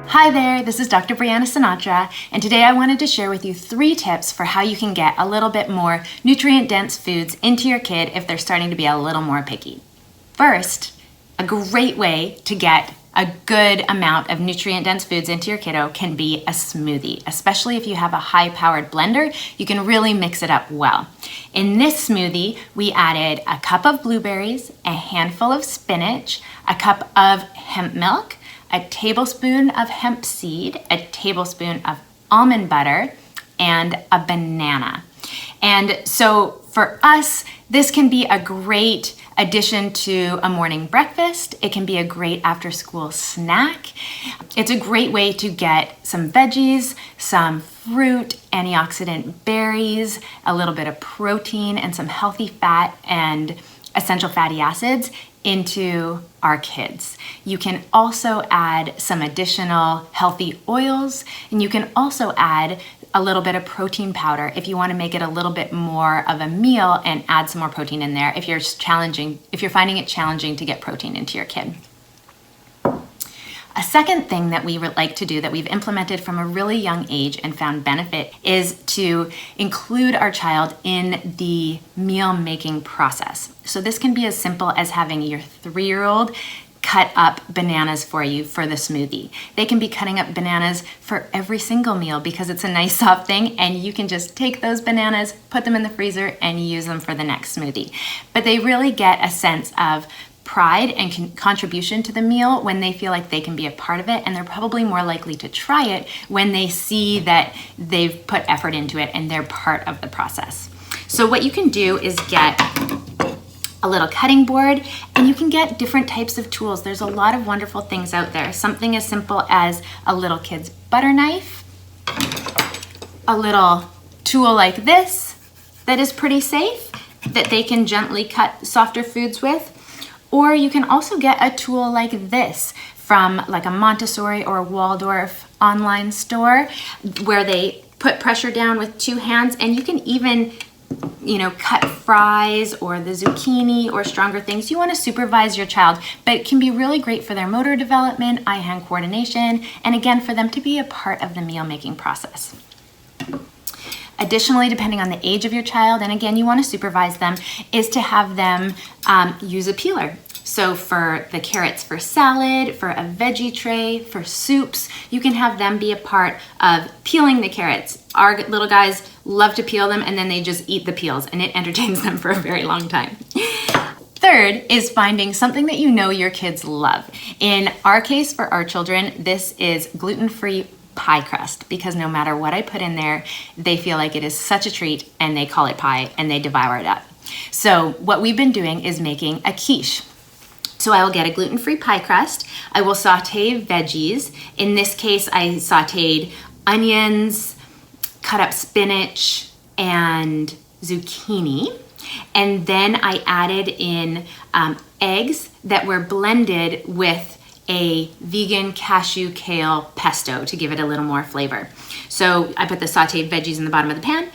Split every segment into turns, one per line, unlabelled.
Hi there, this is Dr. Brianna Sinatra, and today I wanted to share with you 3 tips for how you can get a little bit more nutrient-dense foods into your kid if they're starting to be a little more picky. First, a great way to get a good amount of nutrient-dense foods into your kiddo can be a smoothie, especially if you have a high-powered blender. You can really mix it up well. In this smoothie, we added a cup of blueberries, a handful of spinach, a cup of hemp milk, a tablespoon of hemp seed, a tablespoon of almond butter, and a banana. And so for us, this can be a great addition to a morning breakfast. It can be a great after-school snack. It's a great way to get some veggies, some fruit, antioxidant berries, a little bit of protein, and some healthy fat and essential fatty acids into our kids. You can also add some additional healthy oils, and you can also add a little bit of protein powder if you want to make it a little bit more of a meal and add some more protein in there if you're finding it challenging to get protein into your kid. A second thing that we would like to do that we've implemented from a really young age and found benefit is to include our child in the meal making process. So this can be as simple as having your 3-year-old cut up bananas for you for the smoothie. They can be cutting up bananas for every single meal because it's a nice soft thing, and you can just take those bananas, put them in the freezer, and use them for the next smoothie. But they really get a sense of pride and contribution to the meal when they feel like they can be a part of it, and they're probably more likely to try it when they see that they've put effort into it and they're part of the process. So what you can do is get a little cutting board, and you can get different types of tools. There's a lot of wonderful things out there. Something as simple as a little kid's butter knife, a little tool like this that is pretty safe that they can gently cut softer foods with. Or you can also get a tool like this from like a Montessori or Waldorf online store where they put pressure down with 2 hands, and you can even, cut fries or the zucchini or stronger things. You want to supervise your child, but it can be really great for their motor development, eye-hand coordination, and again, for them to be a part of the meal making process. Additionally, depending on the age of your child, and again, you want to supervise them, is to have them use a peeler. So for the carrots for salad, for a veggie tray, for soups, you can have them be a part of peeling the carrots. Our little guys love to peel them, and then they just eat the peels, and it entertains them for a very long time. Third is finding something that you know your kids love. In our case, for our children, this is gluten-free pie crust, because no matter what I put in there, they feel like it is such a treat, and they call it pie, and they devour it up. So what we've been doing is making a quiche. So I will get a gluten-free pie crust. I will saute veggies. In this case, I sauteed onions, cut up spinach, and zucchini. And then I added in eggs that were blended with a vegan cashew kale pesto to give it a little more flavor. So I put the sauteed veggies in the bottom of the pan,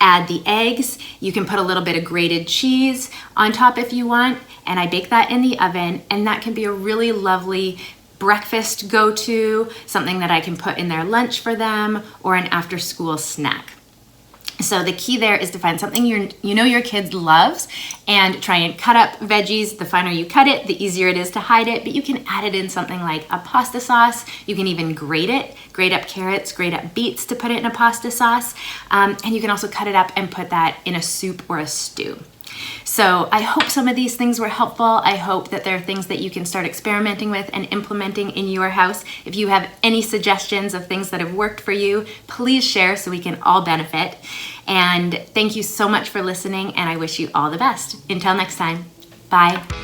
add the eggs. You can put a little bit of grated cheese on top if you want, and I bake that in the oven, and that can be a really lovely breakfast go-to, something that I can put in their lunch for them, or an after-school snack. So the key there is to find something you know your kids loves, and try and cut up veggies. The finer you cut it, the easier it is to hide it, but you can add it in something like a pasta sauce. You can even grate it, grate up carrots, grate up beets to put it in a pasta sauce, and you can also cut it up and put that in a soup or a stew. So I hope some of these things were helpful. I hope that there are things that you can start experimenting with and implementing in your house. If you have any suggestions of things that have worked for you, please share so we can all benefit. And thank you so much for listening, and I wish you all the best. Until next time, bye.